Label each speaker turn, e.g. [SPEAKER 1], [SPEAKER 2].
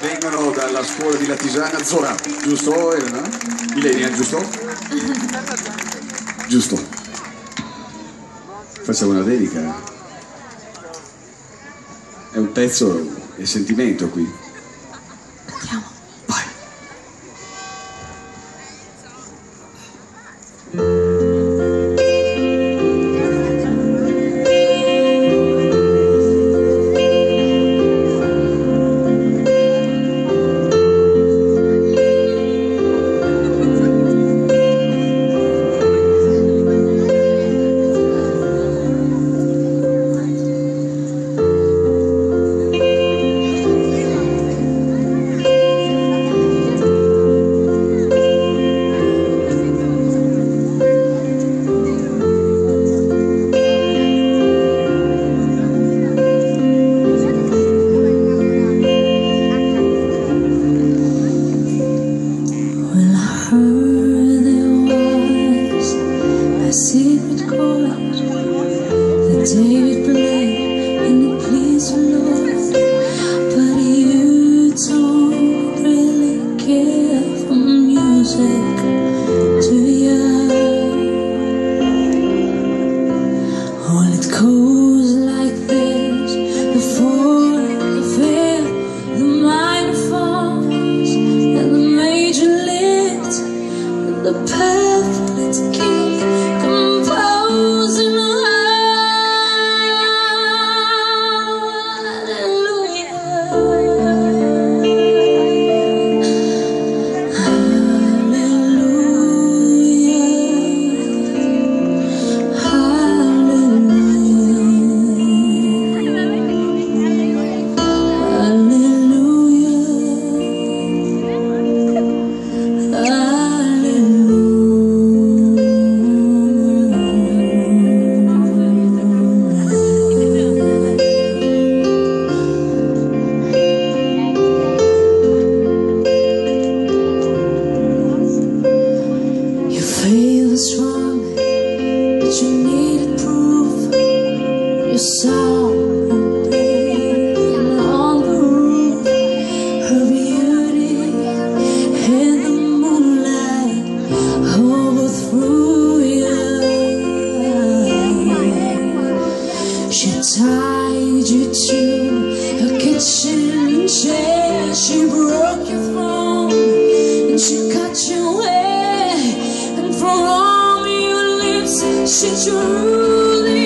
[SPEAKER 1] Vengono dalla scuola di Latisana Zora, giusto Elena? Ilenia, giusto? Giusto. Facciamo una dedica. È un pezzo, è sentimento qui.
[SPEAKER 2] Andiamo.
[SPEAKER 1] Vai.
[SPEAKER 2] Secret chord that David played and it pleased the Lord, but you don't really care for music, do ya? Well, it goes like this: the fourth, the fifth, the minor falls, and the major lift, and the perfect key. Strong, but you needed proof. You saw her breathing on the roof, her beauty in the moonlight overthrew you. She tied you to her kitchen chair, she broke your throne, and she cut your hair, and from all your lips she drew the